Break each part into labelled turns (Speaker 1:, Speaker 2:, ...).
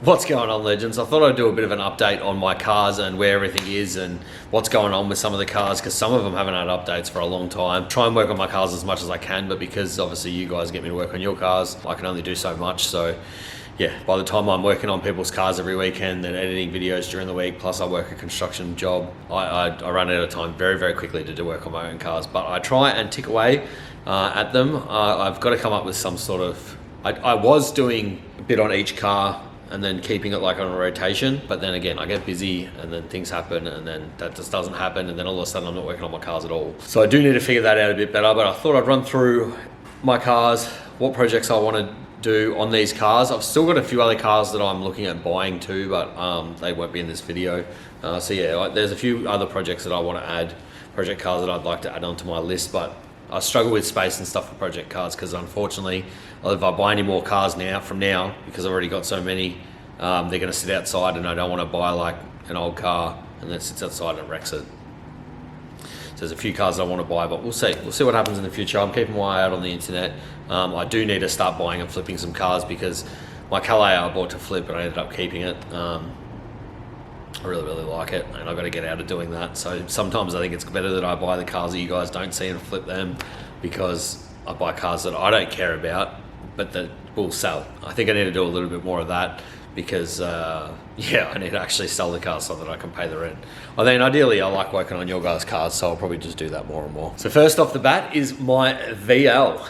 Speaker 1: What's going on, legends? I thought I'd do a bit of an update on my cars and where everything is and what's going on with some of the cars, because some of them haven't had updates for a long time. Try and work on my cars as much as I can, but because obviously you guys get me to work on your cars, I can only do so much. So yeah, by the time I'm working on people's cars every weekend and editing videos during the week, plus I work a construction job, I run out of time very, very quickly to do work on my own cars. But I try and tick away at them. I've got to come up with some sort of... I was doing a bit on each car and then keeping it like on a rotation, but then again I get busy and then things happen and then that just doesn't happen, and then all of a sudden I'm not working on my cars at all. So I do need to figure that out a bit better, but I thought I'd run through my cars, what projects I want to do on these cars. I've still got a few other cars that I'm looking at buying too, but they won't be in this video. So yeah, there's a few other projects that I want to add, project cars that I'd like to add onto my list, but I struggle with space and stuff for project cars because unfortunately, if I buy any more cars from now, because I've already got so many, they're going to sit outside, and I don't want to buy like an old car and then it sits outside and wrecks it. So there's a few cars that I want to buy, but we'll see. We'll see what happens in the future. I'm keeping my eye out on the internet. I do need to start buying and flipping some cars because my Calais I bought to flip and I ended up keeping it. I really, really like it, and I've got to get out of doing that. So sometimes I think it's better that I buy the cars that you guys don't see and flip them, because I buy cars that I don't care about, but that will sell. I think I need to do a little bit more of that because, yeah, I need to actually sell the cars so that I can pay the rent. I mean, ideally, I like working on your guys' cars, so I'll probably just do that more and more. So first off the bat is my VL.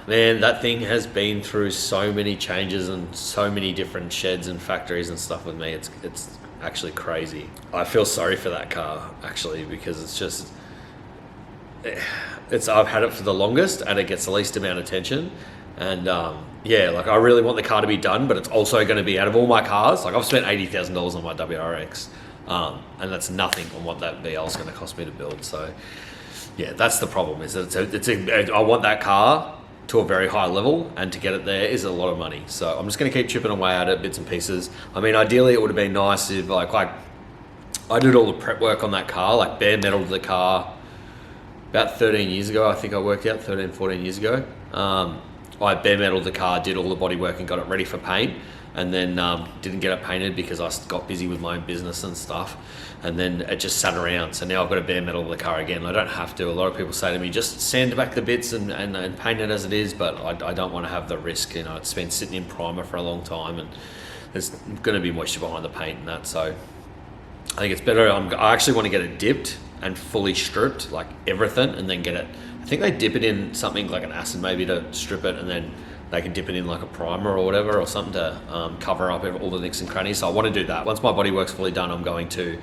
Speaker 1: Man, that thing has been through so many changes and so many different sheds and factories and stuff with me. It's actually crazy. I feel sorry for that car actually, because it's just, I've had it for the longest and it gets the least amount of attention. And yeah, like I really want the car to be done, but it's also going to be, out of all my cars, like I've spent $80,000 on my WRX, and that's nothing on what that VL is going to cost me to build. So yeah, that's the problem, is that I want that car to a very high level, and to get it there is a lot of money. So I'm just going to keep chipping away at it, bits and pieces. I mean, ideally it would have been nice if like I did all the prep work on that car, like bare metal to the car about 13 years ago. I think I worked out 13, 14 years ago. I bare metaled the car, did all the body work and got it ready for paint, and then didn't get it painted because I got busy with my own business and stuff, and then it just sat around. So now I've got to bare metal the car again. I don't have to. A lot of people say to me, just sand back the bits and paint it as it is, but I don't want to have the risk. You know, it's been sitting in primer for a long time and there's going to be moisture behind the paint and that. So I think it's better. I actually want to get it dipped and fully stripped, like everything, and then get it. I think they dip it in something like an acid maybe to strip it, and then they can dip it in like a primer or whatever, or something to cover up all the nicks and crannies. So I want to do that. Once my bodywork's fully done, I'm going to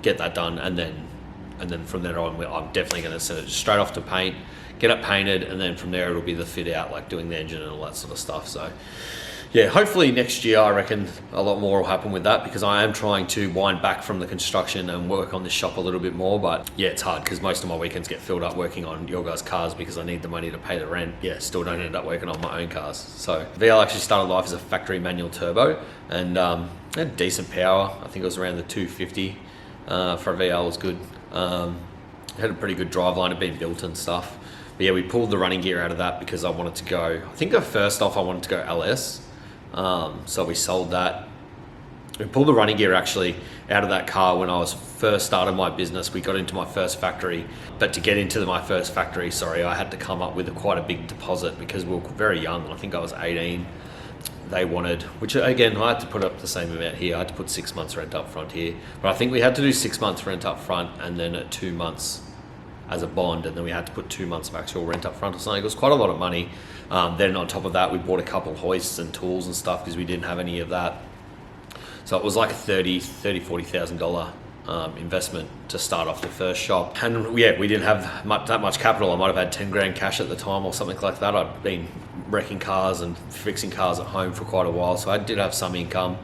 Speaker 1: get that done, and then from there on, I'm definitely going to send it straight off to paint, get it painted, and then from there it'll be the fit out, like doing the engine and all that sort of stuff. So yeah, hopefully next year I reckon a lot more will happen with that, because I am trying to wind back from the construction and work on this shop a little bit more. But yeah, it's hard because most of my weekends get filled up working on your guys' cars because I need the money to pay the rent. Yeah, still don't end up working on my own cars. So VL actually started life as a factory manual turbo, and had decent power. I think it was around the 250 for a VL. Was good. Had a pretty good drive line, had been built and stuff. But yeah, we pulled the running gear out of that because I wanted to go, I think first off I wanted to go LS. So we sold that. We pulled the running gear actually out of that car when I was first started my business. We got into my first factory, but to get into my first factory, I had to come up with quite a big deposit because we were very young. I think I was 18. They wanted, which again, I had to put up the same amount here. I had to put 6 months rent up front here, but I think we had to do 6 months rent up front and then 2 months as a bond, and then we had to put 2 months of actual rent up front or something. It was quite a lot of money. Then on top of that, we bought a couple hoists and tools and stuff because we didn't have any of that. So it was like a $40,000 investment to start off the first shop. And yeah, we didn't have that much capital. I might have had 10 grand cash at the time or something like that. I'd been wrecking cars and fixing cars at home for quite a while, so I did have some income.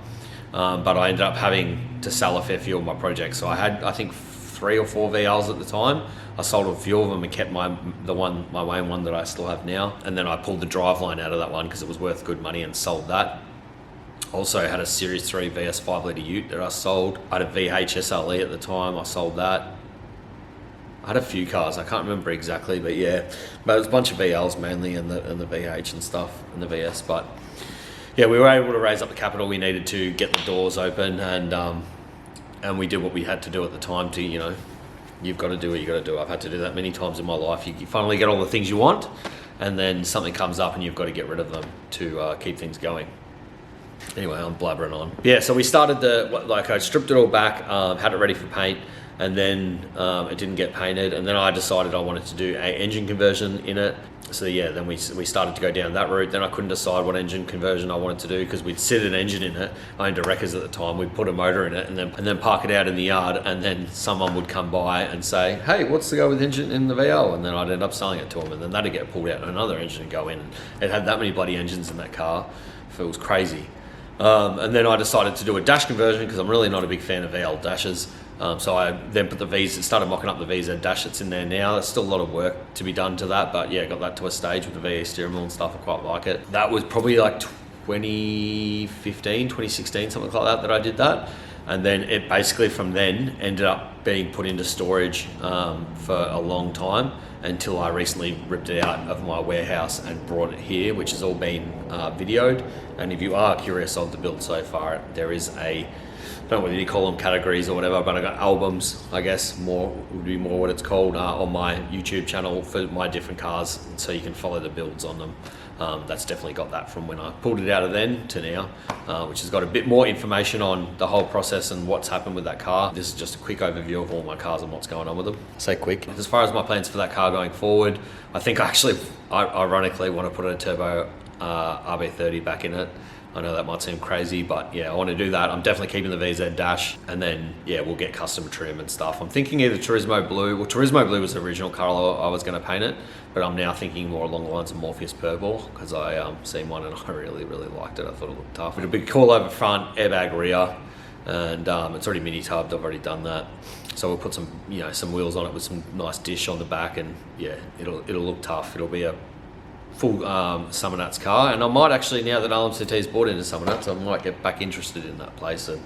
Speaker 1: But I ended up having to sell a fair few of my projects. So I had, I think, 3 or 4 VLs at the time. I sold a few of them and kept my main one that I still have now. And then I pulled the driveline out of that one because it was worth good money and sold that. Also had a Series 3 VS 5 litre ute that I sold. I had a VH SLE at the time, I sold that. I had a few cars, I can't remember exactly, but yeah. But it was a bunch of VLs mainly, and the VH and stuff, and the VS. But yeah, we were able to raise up the capital we needed to get the doors open, and we did what we had to do at the time to, you know, you've got to do what you got to do. I've had to do that many times in my life. You finally get all the things you want, and then something comes up and you've got to get rid of them to keep things going. Anyway, I'm blabbering on. Yeah, so we started I stripped it all back, had it ready for paint, and then it didn't get painted, and then I decided I wanted to do a engine conversion in it. So yeah, then we started to go down that route. Then I couldn't decide what engine conversion I wanted to do because we'd sit an engine in it. I owned a Wreckers at the time. We'd put a motor in it and then park it out in the yard, and then someone would come by and say, hey, what's the go with engine in the VL? And then I'd end up selling it to them, and then that'd get pulled out and another engine would go in. It had that many bloody engines in that car. It was crazy. And then I decided to do a dash conversion because I'm really not a big fan of VL dashes. So I then put the VZ, started mocking up the VZ dash that's in there now. There's still a lot of work to be done to that, but yeah, got that to a stage with the VE steering wheel and stuff. I quite like it. That was probably like 2015, 2016, something like that I did that. And then it basically from then ended up being put into storage for a long time until I recently ripped it out of my warehouse and brought it here, which has all been videoed. And if you are curious of the build so far, there is I don't know whether you call them categories or whatever, but I got albums, I guess, would be more what it's called, on my YouTube channel for my different cars, so you can follow the builds on them. That's definitely got that from when I pulled it out of then to now, which has got a bit more information on the whole process and what's happened with that car. This is just a quick overview of all my cars and what's going on with them. I say quick. As far as my plans for that car going forward, I think I ironically want to put a turbo RB30 back in it. I know that might seem crazy, but yeah, I want to do that. I'm definitely keeping the VZ dash, and then yeah, we'll get custom trim and stuff. I'm thinking either Turismo Blue. Well, Turismo Blue was the original color I was going to paint it, but I'm now thinking more along the lines of Morpheus Purple because I seen one and I really liked it. I thought it looked tough. It'll be cool over front, airbag rear, and it's already mini tubbed. I've already done that, so we'll put some some wheels on it with some nice dish on the back, and yeah, it'll look tough. It'll be a full Summer Nuts car, and I might actually, now that LMCT's bought into Summer Nuts, I might get back interested in that place, and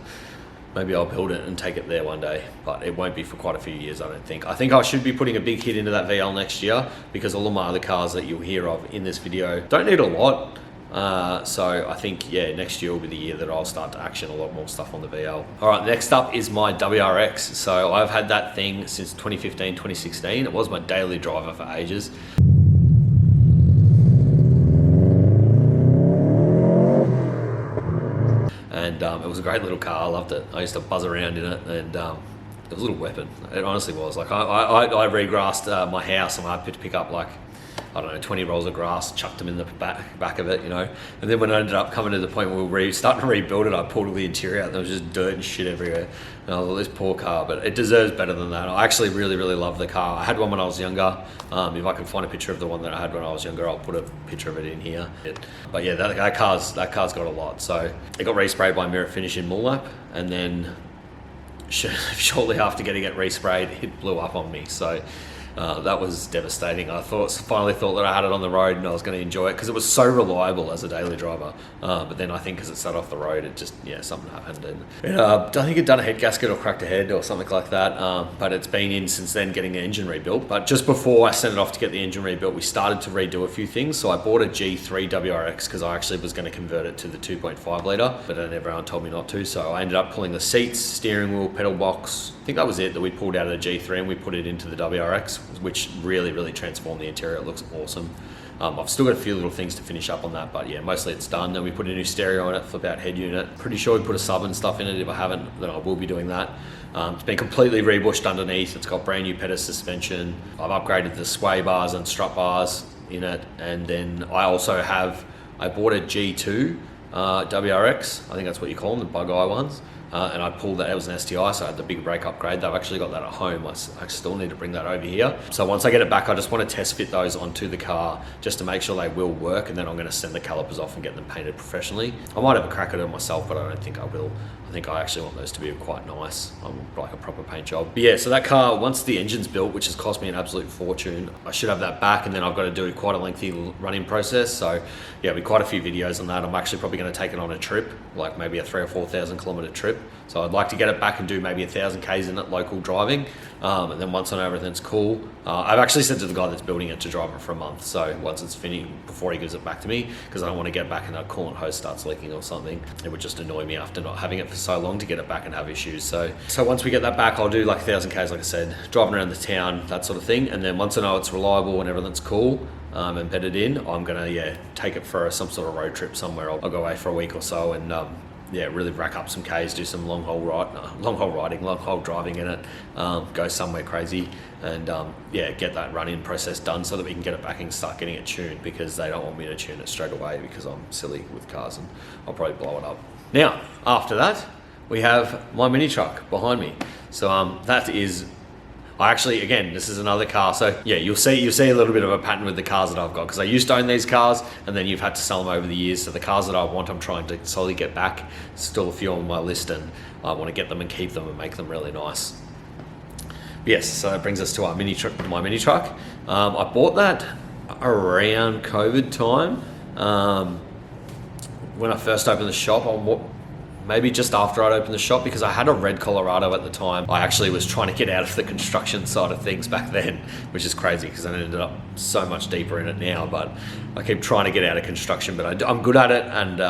Speaker 1: maybe I'll build it and take it there one day, but it won't be for quite a few years, I don't think. I think I should be putting a big hit into that VL next year, because all of my other cars that you'll hear of in this video don't need a lot. So I think, yeah, next year will be the year that I'll start to action a lot more stuff on the VL. All right, next up is my WRX. So I've had that thing since 2015, 2016. It was my daily driver for ages. And it was a great little car. I loved it. I used to buzz around in it, and it was a little weapon. It honestly was. Like I regrassed my house, and I had to pick up like, I don't know, 20 rolls of grass, chucked them in the back of it, you know. And then when I ended up coming to the point where we were starting to rebuild it, I pulled all the interior out, and there was just dirt and shit everywhere. And I was like, this poor car, but it deserves better than that. I actually really love the car. I had one when I was younger. If I can find a picture of the one that I had when I was younger, I'll put a picture of it in here. But yeah, that car's got a lot. So it got resprayed by Mirror Finish in Moolap, and then shortly after getting it resprayed, it blew up on me. So that was devastating. I finally thought that I had it on the road and I was going to enjoy it because it was so reliable as a daily driver. But then I think because it sat off the road, it just, yeah, something happened. And I think it done a head gasket or cracked a head or something like that. But it's been in since then getting the engine rebuilt. But just before I sent it off to get the engine rebuilt, we started to redo a few things. So I bought a G3 WRX because I actually was going to convert it to the 2.5 litre, but then everyone told me not to. So I ended up pulling the seats, steering wheel, pedal box. I think that was it that we pulled out of the G3 and we put it into the WRX, which really transformed the interior. It looks awesome. I've still got a few little things to finish up on that, but yeah, mostly it's done. Then we put a new stereo on it, flip out head unit. Pretty sure we put a sub and stuff in it. If I haven't, then I will be doing that. It's been completely rebushed underneath. It's got brand new pedal suspension. I've upgraded the sway bars and strut bars in it. And then I bought a G2 WRX. I think that's what you call them, the bug eye ones. And I pulled that. It was an STI, so I had the big brake upgrade. They've actually got that at home. I still need to bring that over here. So once I get it back, I just want to test fit those onto the car just to make sure they will work, and then I'm going to send the calipers off and get them painted professionally. I might have a crack at it myself, but I don't think I will. I think I actually want those to be quite nice, like a proper paint job. But yeah, so that car, once the engine's built, which has cost me an absolute fortune, I should have that back, and then I've got to do quite a lengthy running process. So yeah, there'll be quite a few videos on that. I'm actually probably going to take it on a trip, like maybe a 3,000 or 4,000 kilometer trip, trip. So I'd like to get it back and do maybe 1,000 Ks in it local driving. And then once I know everything's cool, I've actually said to the guy that's building it to drive it for a month. So once it's finished, before he gives it back to me, because I don't want to get back and that coolant hose starts leaking or something. It would just annoy me after not having it for so long to get it back and have issues. So once we get that back, I'll do like 1,000 Ks, like I said, driving around the town, that sort of thing. And then once I know it's reliable and everything's cool, and bedded in, I'm gonna take it for some sort of road trip somewhere. I'll go away for a week or so and really rack up some Ks, do some long haul driving in it, go somewhere crazy, and get that run-in process done so that we can get it back and start getting it tuned, because they don't want me to tune it straight away because I'm silly with cars and I'll probably blow it up. Now, after that, we have my mini truck behind me. So that is, again, this is another car. So yeah, you'll see a little bit of a pattern with the cars that I've got, because I used to own these cars and then you've had to sell them over the years. So the cars that I want, I'm trying to slowly get back. Still a few on my list, and I want to get them and keep them and make them really nice. Yes, so that brings us to our my mini truck. I bought that around COVID time. When I first opened the shop, maybe just after I'd opened the shop, because I had a red Colorado at the time. I actually was trying to get out of the construction side of things back then, which is crazy because I ended up so much deeper in it now, but I keep trying to get out of construction, but I'm good at it, and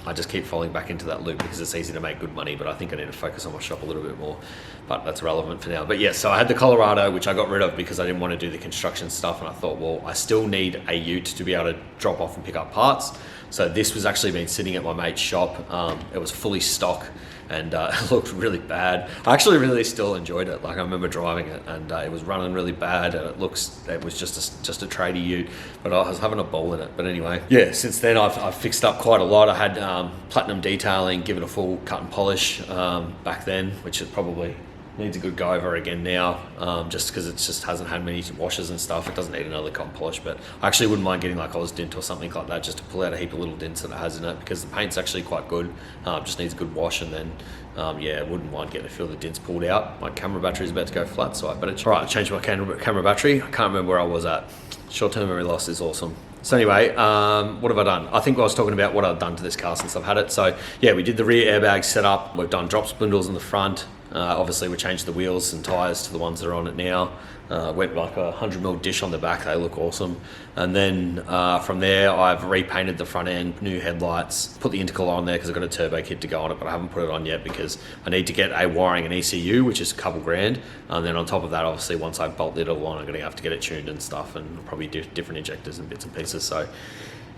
Speaker 1: I just keep falling back into that loop because it's easy to make good money, but I think I need to focus on my shop a little bit more, but that's relevant for now. But yeah, so I had the Colorado, which I got rid of because I didn't want to do the construction stuff, and I thought, well, I still need a ute to be able to drop off and pick up parts. So this was actually been sitting at my mate's shop. It was fully stock, and it looked really bad. I actually really still enjoyed it. Like, I remember driving it, and it was running really bad, and it was just a tradie ute, but I was having a ball in it. But anyway, yeah, since then I've fixed up quite a lot. I had platinum detailing, give it a full cut and polish back then, which it probably needs a good go over again now, just because it just hasn't had many washes and stuff. It doesn't need another cut and polish, but I actually wouldn't mind getting like Oz Dint or something like that, just to pull out a heap of little dents that it has in it, because the paint's actually quite good. Just needs a good wash, and then I wouldn't mind getting a few of the dents pulled out. My camera battery is about to go flat, so I better change my camera battery. I can't remember where I was at. Short-term memory loss is awesome. So anyway, what have I done? I think I was talking about what I've done to this car since I've had it. So yeah, we did the rear airbag setup. We've done drop spindles in the front. Obviously, we changed the wheels and tyres to the ones that are on it now. Went like a 100mm dish on the back. They look awesome. And then from there, I've repainted the front end, new headlights, put the intercooler on there because I've got a turbo kit to go on it, but I haven't put it on yet because I need to get a wiring and ECU, which is a couple grand. And then on top of that, obviously, once I've bolted it all on, I'm going to have to get it tuned and stuff, and probably do different injectors and bits and pieces. So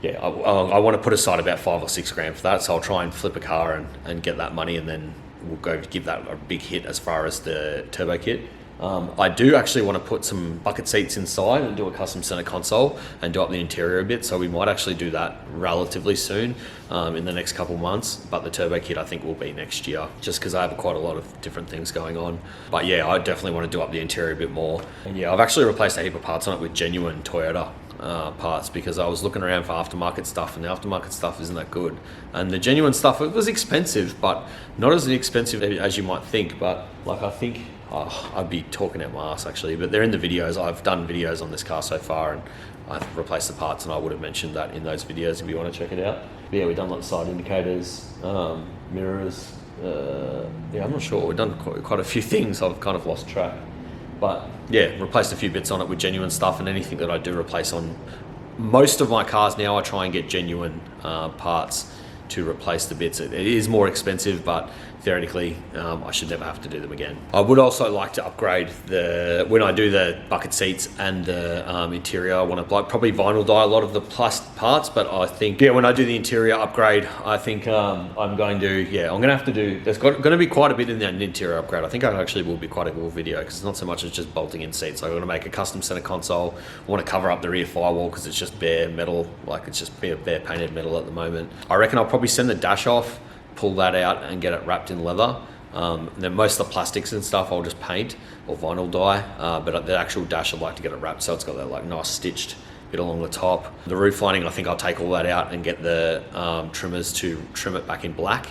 Speaker 1: yeah, I want to put aside about 5 or 6 grand for that. So I'll try and flip a car and get that money, and then we'll go give that a big hit as far as the turbo kit. I do actually want to put some bucket seats inside and do a custom center console and do up the interior a bit, so we might actually do that relatively soon, in the next couple months, but the turbo kit I think will be next year, just because I have quite a lot of different things going on. But yeah, I definitely want to do up the interior a bit more. And yeah, I've actually replaced a heap of parts on it with genuine Toyota parts, because I was looking around for aftermarket stuff, and the aftermarket stuff isn't that good, and the genuine stuff, it was expensive, but not as expensive as you might think. But like, I think I'd be talking out my ass actually, but they're in the videos. I've done videos on this car so far, and I've replaced the parts, and I would have mentioned that in those videos if you want to check it out. But yeah, we've done like side indicators, mirrors, I'm not sure, we've done quite a few things. I've kind of lost track. But yeah, replaced a few bits on it with genuine stuff, and anything that I do replace on most of my cars now, I try and get genuine parts to replace the bits. It is more expensive, but theoretically, I should never have to do them again. I would also like to upgrade when I do the bucket seats and the interior, I want to probably vinyl dye a lot of the plastic parts, but I think, when I do the interior upgrade, I think I'm going to have to do, there's going to be quite a bit in the interior upgrade. I think it actually will be quite a cool video, because it's not so much as just bolting in seats. I'm going to make a custom center console. I want to cover up the rear firewall because it's just bare metal, like it's just bare painted metal at the moment. I reckon I'll probably send the dash off, pull that out and get it wrapped in leather. And then most of the plastics and stuff I'll just paint or vinyl dye, but the actual dash I'd like to get it wrapped so it's got that like nice stitched bit along the top. The roof lining, I think I'll take all that out and get the trimmers to trim it back in black,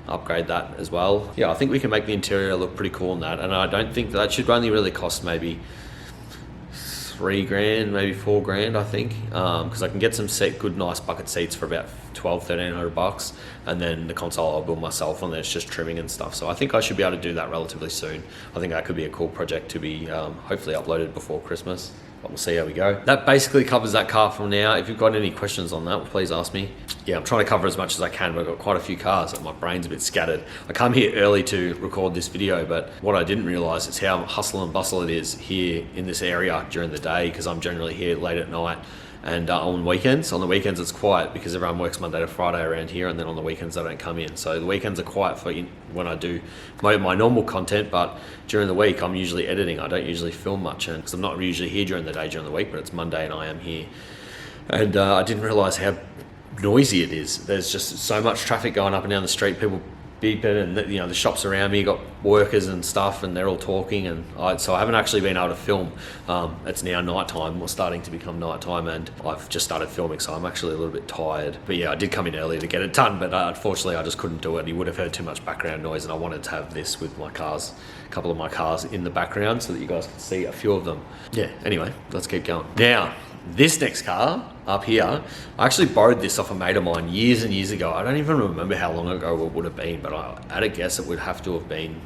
Speaker 1: upgrade that as well. Yeah, I think we can make the interior look pretty cool in that, and I don't think that should only really cost maybe 3 grand, maybe 4 grand, I think, because I can get some good nice bucket seats for about 1,200-1,300 bucks, and then the console I'll build myself, and then it's just trimming and stuff. So I think I should be able to do that relatively soon. I think that could be a cool project to be hopefully uploaded before Christmas. But we'll see how we go. That basically covers that car from now. If you've got any questions on that, please ask me. Yeah, I'm trying to cover as much as I can, but I've got quite a few cars and my brain's a bit scattered. I come here early to record this video, but what I didn't realize is how hustle and bustle it is here in this area during the day, because I'm generally here late at night. And on weekends, it's quiet because everyone works Monday to Friday around here, and then on the weekends they don't come in. So the weekends are quiet for when I do my normal content, but during the week I'm usually editing. I don't usually film much, and because I'm not usually here during the day during the week, but it's Monday and I am here. And I didn't realize how noisy it is. There's just so much traffic going up and down the street, people beeping, and the shops around me got workers and stuff, and they're all talking, and so I haven't actually been able to film. It's now nighttime, or starting to become nighttime, and I've just started filming, so I'm actually a little bit tired. But yeah, I did come in early to get it done, but unfortunately I just couldn't do it. You would have heard too much background noise, and I wanted to have this with my cars, a couple of my cars in the background, so that you guys can see a few of them. Yeah, anyway, let's keep going. Now, this next car up here, I actually borrowed this off a mate of mine years and years ago. I don't even remember how long ago it would have been, but I had a guess it would have to have been,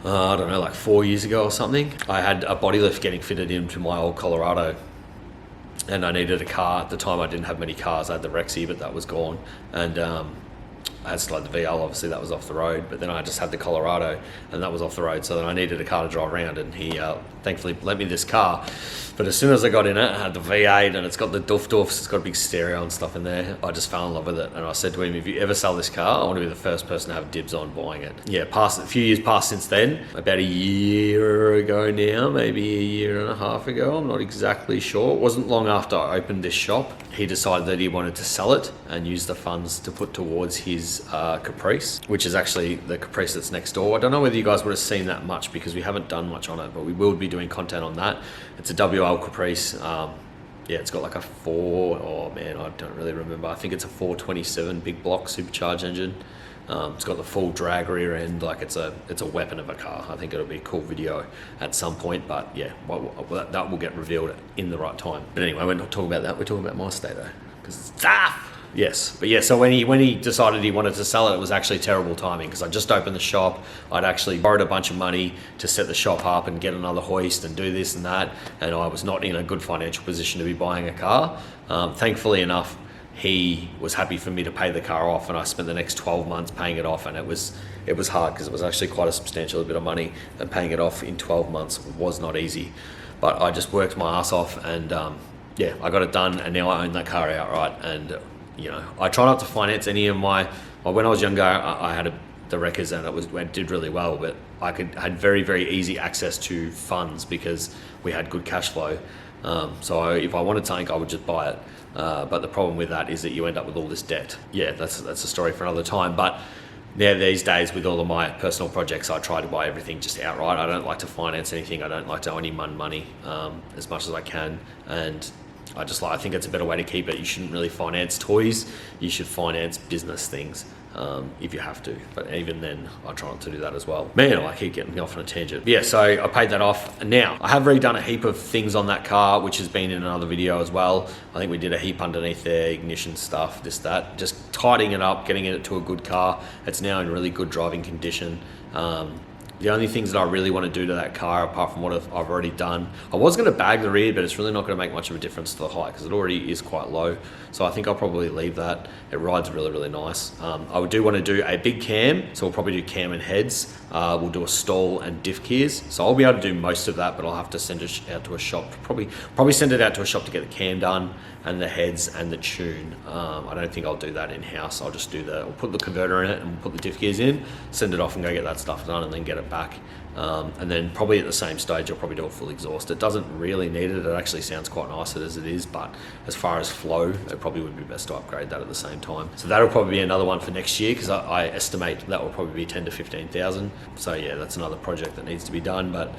Speaker 1: I don't know, like 4 years ago or something. I had a body lift getting fitted into my old Colorado, and I needed a car. At the time I didn't have many cars. I had the Rexy, but that was gone. And I had still had the VL, obviously that was off the road, but then I just had the Colorado, and that was off the road, so then I needed a car to drive around, and he thankfully lent me this car. But as soon as I got in it, I had the V8, and it's got the doof-doofs, it's got a big stereo and stuff in there. I just fell in love with it, and I said to him, if you ever sell this car, I want to be the first person to have dibs on buying it. Yeah, a few years passed since then, about a year ago now, maybe a year and a half ago, I'm not exactly sure. It wasn't long after I opened this shop, he decided that he wanted to sell it and use the funds to put towards his Caprice, which is actually the Caprice that's next door. I don't know whether you guys would have seen that much because we haven't done much on it, but we will be doing content on that. It's a WL Caprice. Yeah, it's got like a I don't really remember. I think it's a 427 big block supercharged engine. It's got the full drag rear end, like it's a weapon of a car. I think it'll be a cool video at some point, but yeah, that will get revealed in the right time. But anyway, we're not talking about that. We're talking about my Stato, because it's tough. Yes, but yeah, so when he decided he wanted to sell it, it was actually terrible timing, because I just opened the shop. I'd actually borrowed a bunch of money to set the shop up and get another hoist and do this and that, and I was not in a good financial position to be buying a car. Thankfully enough, he was happy for me to pay the car off, and I spent the next 12 months paying it off, and it was hard because it was actually quite a substantial bit of money, and paying it off in 12 months was not easy. But I just worked my ass off, and yeah, I got it done, and now I own that car outright. And I try not to finance any of my. Well, when I was younger, I had the Wreckers, and it did really well, but I had very, very easy access to funds because we had good cash flow. So if I wanted something, I would just buy it. But the problem with that is that you end up with all this debt. Yeah, that's a story for another time. But now these days, with all of my personal projects, I try to buy everything just outright. I don't like to finance anything. I don't like to owe any money as much as I can. And I think it's a better way to keep it. You shouldn't really finance toys. You should finance business things if you have to. But even then, I try not to do that as well. Man, I keep getting off on a tangent. Yeah, so I paid that off. And now, I have redone a heap of things on that car, which has been in another video as well. I think we did a heap underneath there, ignition stuff, this, that. Just tidying it up, getting it to a good car. It's now in really good driving condition. The only things that I really want to do to that car, apart from what I've already done, I was going to bag the rear, but it's really not going to make much of a difference to the height because it already is quite low. So I think I'll probably leave that. It rides really, really nice. I do want to do a big cam, so we'll probably do cam and heads. We'll do a stall and diff gears. So I'll be able to do most of that, but I'll have to send it out to a shop. Probably send it out to a shop to get the cam done and the heads and the tune. I don't think I'll do that in-house. I'll just I'll put the converter in it and we'll put the diff gears in, send it off and go get that stuff done and then get it back. And then probably at the same stage, I'll probably do a full exhaust. It doesn't really need it. It actually sounds quite nice as it is, but as far as flow, it probably would be best to upgrade that at the same time. So that'll probably be another one for next year because I estimate that will probably be 10 to 15,000. So yeah, that's another project that needs to be done. But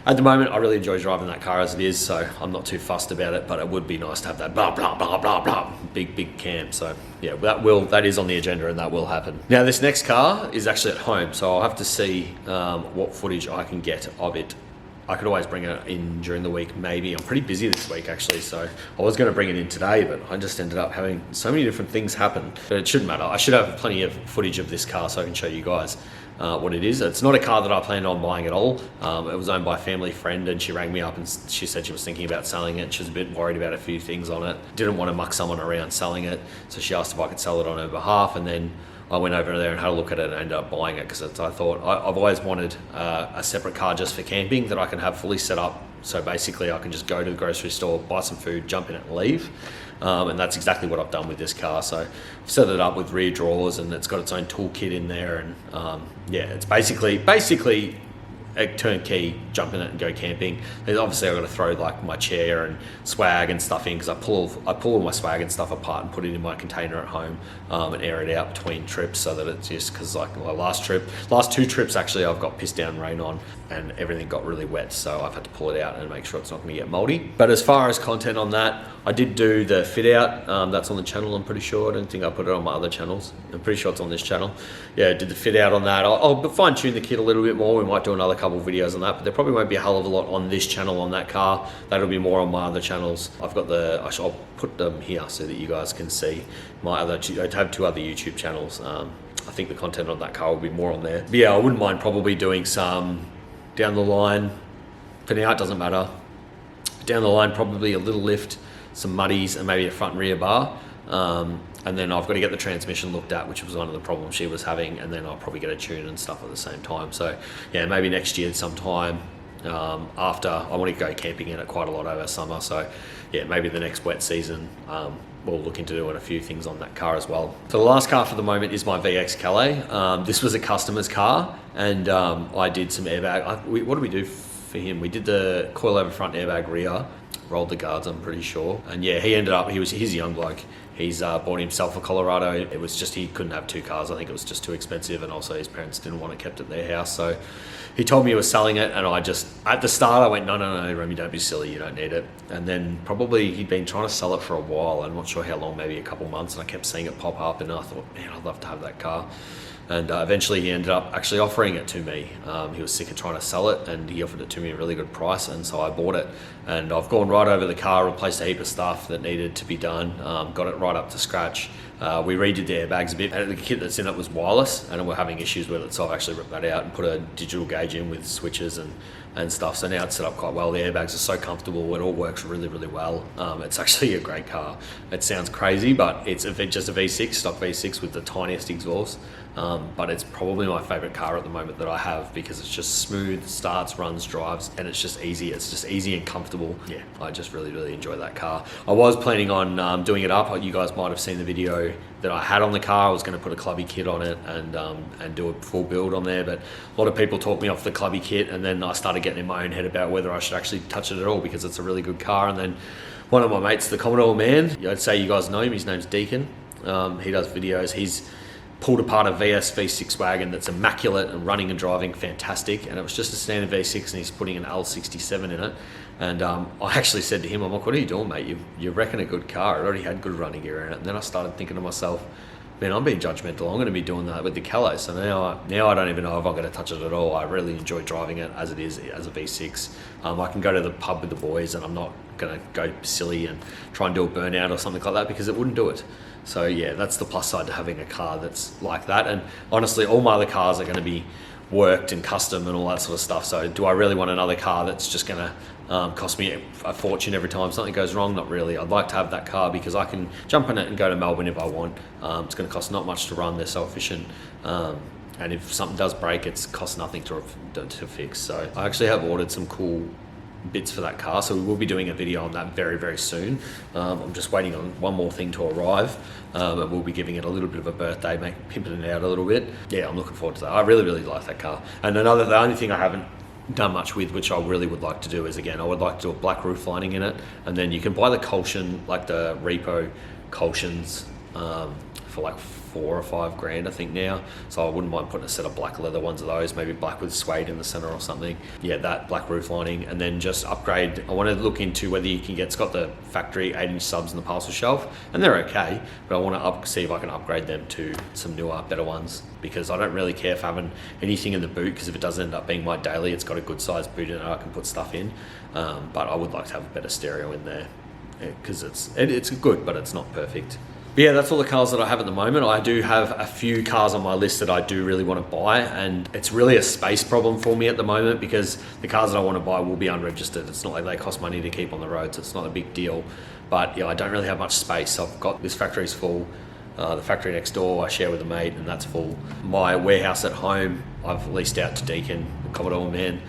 Speaker 1: at the moment, I really enjoy driving that car as it is, so I'm not too fussed about it, but it would be nice to have that blah, blah, blah, blah, blah, big cam. So yeah, that is on the agenda and that will happen. Now, this next car is actually at home, so I'll have to see what footage I can get of it I could always bring it in during the week, maybe. I'm pretty busy this week actually, so I was going to bring it in today, but I just ended up having so many different things happen. But it shouldn't matter. I should have plenty of footage of this car so I can show you guys what it is. It's not a car that I planned on buying at all. It was owned by a family friend, and she rang me up and she said she was thinking about selling it. She was a bit worried about a few things on it. Didn't want to muck someone around selling it, so she asked if I could sell it on her behalf, and then I went over there and had a look at it and ended up buying it because I thought I've always wanted a separate car just for camping that I can have fully set up. So basically I can just go to the grocery store, buy some food, jump in it and leave. And that's exactly what I've done with this car. So I've set it up with rear drawers, and it's got its own toolkit in there. And yeah, it's basically a turnkey, jump in it and go camping. And obviously I've got to throw like my chair and swag and stuff in, because I pull all my swag and stuff apart and put it in my container at home, and air it out between trips, so that it's just, because like my last two trips actually, I've got pissed down rain on and everything got really wet, so I've had to pull it out and make sure it's not going to get moldy. But as far as content on that, I did do the fit out. That's on the channel, I'm pretty sure. I don't think I put it on my other channels. I'm pretty sure it's on this channel. Yeah, I did the fit out on that. I'll fine tune the kit a little bit more. We might do another couple of videos on that, but there probably won't be a hell of a lot on this channel on that car. That'll be more on my other channels. I've got I'll put them here so that you guys can see my other, I have 2 other YouTube channels. I think the content on that car will be more on there. But yeah, I wouldn't mind probably doing some down the line. For now, it doesn't matter. Down the line, probably a little lift, some muddies, and maybe a front and rear bar. And then I've got to get the transmission looked at, which was one of the problems she was having, and then I'll probably get a tune and stuff at the same time. So yeah, maybe next year sometime, after, I want to go camping in it quite a lot over summer. So yeah, maybe the next wet season, we'll look into doing a few things on that car as well. So the last car for the moment is my VX Calais. This was a customer's car, and I did some airbag. What did we do for him? We did the coilover front airbag rear, rolled the guards, I'm pretty sure. And yeah, he ended up, he's a young bloke. He's bought himself a Colorado. It was just, he couldn't have 2 cars. I think it was just too expensive, and also his parents didn't want it kept at their house. So he told me he was selling it, and I just, at the start I went, no, Remy, don't be silly, you don't need it. And then probably he'd been trying to sell it for a while. I'm not sure how long, maybe a couple months, and I kept seeing it pop up, and I thought, man, I'd love to have that car. And eventually he ended up actually offering it to me. He was sick of trying to sell it, and he offered it to me at a really good price, and so I bought it. And I've gone right over the car, replaced a heap of stuff that needed to be done, got it right up to scratch. We redid the airbags a bit, and the kit that's in it was wireless, and we're having issues with it, so I've actually ripped that out and put a digital gauge in with switches and stuff. So now it's set up quite well. The airbags are so comfortable, it all works really, really well. It's actually a great car. It sounds crazy, but it's just a V6, stock V6 with the tiniest exhaust. But it's probably my favorite car at the moment that I have, because it's just smooth, starts, runs, drives, and it's just easy. It's just easy and comfortable. Yeah, I just really, really enjoy that car. I was planning on doing it up. You guys might have seen the video that I had on the car. I was going to put a clubby kit on it and do a full build on there, but a lot of people talked me off the clubby kit, and then I started getting in my own head about whether I should actually touch it at all, because it's a really good car. And then one of my mates, the Commodore man, I'd say you guys know him, his name's Deacon. He does videos. He's pulled apart a VS V6 wagon that's immaculate and running and driving fantastic, and it was just a standard V6, and he's putting an L67 in it. And I actually said to him, I'm like, what are you doing, mate? You reckon a good car? It already had good running gear in it. And then I started thinking to myself, man, I'm being judgmental. I'm going to be doing that with the Calais. So now I don't even know if I'm going to touch it at all. I really enjoy driving it as it is, as a V6. I can go to the pub with the boys, and I'm not going to go silly and try and do a burnout or something like that, because it wouldn't do it. So yeah, that's the plus side to having a car that's like that. And honestly, all my other cars are going to be worked and custom and all that sort of stuff. So do I really want another car that's just going to cost me a fortune every time something goes wrong? Not really. I'd like to have that car because I can jump in it and go to Melbourne if I want. It's going to cost not much to run. They're so efficient. And if something does break, it's cost nothing to fix. So I actually have ordered some cool bits for that car, so we will be doing a video on that very, very soon. I'm just waiting on one more thing to arrive, and we'll be giving it a little bit of a birthday, pimping it out a little bit. Yeah, I'm looking forward to that. I really, really like that car. And the only thing I haven't done much with, which I really would like to do, is again, I would like to do a black roof lining in it, and then you can buy the Colshan, like the Repo Colshans, for like 4 or 5 grand, I think now. So I wouldn't mind putting a set of black leather ones of those, maybe black with suede in the center or something. Yeah, that black roof lining, and then just upgrade. I want to look into whether you can get, it's got the factory 8-inch subs in the parcel shelf, and they're okay, but I want to see if I can upgrade them to some newer, better ones, because I don't really care for having anything in the boot, because if it does end up being my daily, it's got a good size boot in it I can put stuff in. But I would like to have a better stereo in there, because it's good, but it's not perfect. But yeah, that's all the cars that I have at the moment. I do have a few cars on my list that I do really want to buy, and it's really a space problem for me at the moment, because the cars that I want to buy will be unregistered. It's not like they cost money to keep on the roads. It's not a big deal, but yeah, I don't really have much space. I've got this factory's full. The factory next door I share with a mate, and that's full. My warehouse at home I've leased out to Deacon, the Commodore man.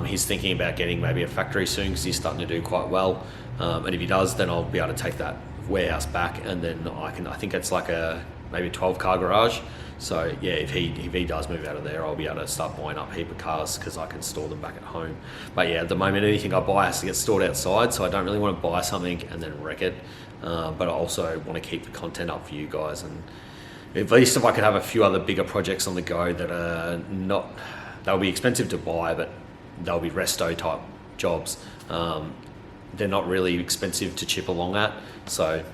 Speaker 1: He's thinking about getting maybe a factory soon, because he's starting to do quite well. And if he does, then I'll be able to take that warehouse back, and then I think it's like maybe a 12-car garage. So yeah, if he does move out of there, I'll be able to start buying up a heap of cars, because I can store them back at home. But yeah, at the moment, anything I buy has to get stored outside, so I don't really want to buy something and then wreck it. But I also want to keep the content up for you guys, and at least if I could have a few other bigger projects on the go that are not, they'll be expensive to buy, but they'll be resto type jobs. They're not really expensive to chip along at, so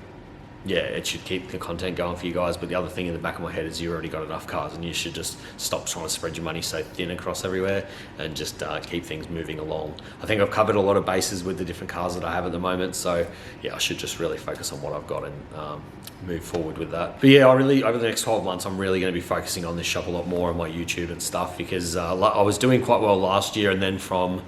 Speaker 1: yeah, it should keep the content going for you guys. But the other thing in the back of my head is you already got enough cars, and you should just stop trying to spread your money so thin across everywhere, and just keep things moving along. I think I've covered a lot of bases with the different cars that I have at the moment, so yeah, I should just really focus on what I've got and move forward with that. But yeah, over the next 12 months, I'm really going to be focusing on this shop a lot more on my YouTube and stuff, because I was doing quite well last year, and then from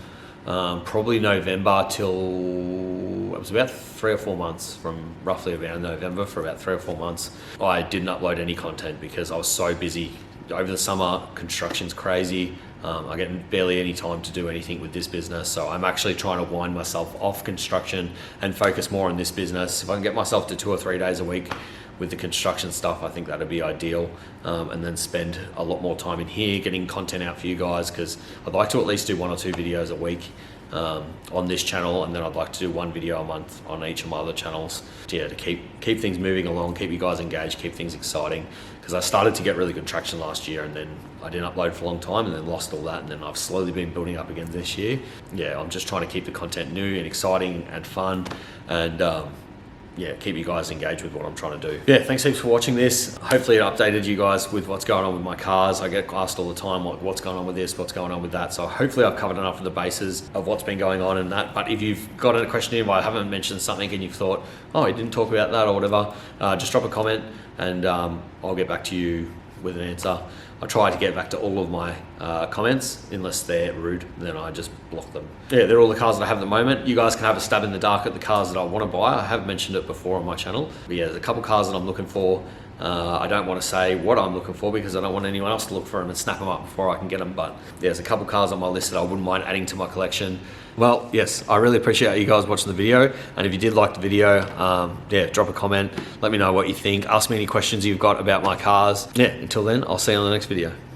Speaker 1: probably November till, it was about 3 or 4 months, from roughly around November for about 3 or 4 months, I didn't upload any content because I was so busy. Over the summer, construction's crazy. I get barely any time to do anything with this business, so I'm actually trying to wind myself off construction and focus more on this business. If I can get myself to 2 or 3 days a week with the construction stuff, I think that'd be ideal, and then spend a lot more time in here getting content out for you guys, because I'd like to at least do 1 or 2 videos a week on this channel, and then I'd like to do 1 video a month on each of my other channels, yeah, to keep things moving along, keep you guys engaged, keep things exciting, because I started to get really good traction last year, and then I didn't upload for a long time, and then lost all that, and then I've slowly been building up again this year. Yeah, I'm just trying to keep the content new and exciting and fun, and yeah, keep you guys engaged with what I'm trying to do. Yeah, thanks heaps for watching this. Hopefully it updated you guys with what's going on with my cars. I get asked all the time, like, what's going on with this, what's going on with that. So hopefully I've covered enough of the bases of what's been going on in that. But if you've got a question, if I haven't mentioned something and you've thought, oh, he didn't talk about that or whatever, just drop a comment, and I'll get back to you with an answer. I try to get back to all of my comments, unless they're rude, then I just block them. Yeah, they're all the cars that I have at the moment. You guys can have a stab in the dark at the cars that I want to buy. I have mentioned it before on my channel, but yeah, there's a couple cars that I'm looking for. I don't want to say what I'm looking for, because I don't want anyone else to look for them and snap them up before I can get them, but there's a couple cars on my list that I wouldn't mind adding to my collection. Well, yes, I really appreciate you guys watching the video, and if you did like the video, yeah, drop a comment, let me know what you think, ask me any questions you've got about my cars. Yeah, until then, I'll see you on the next video.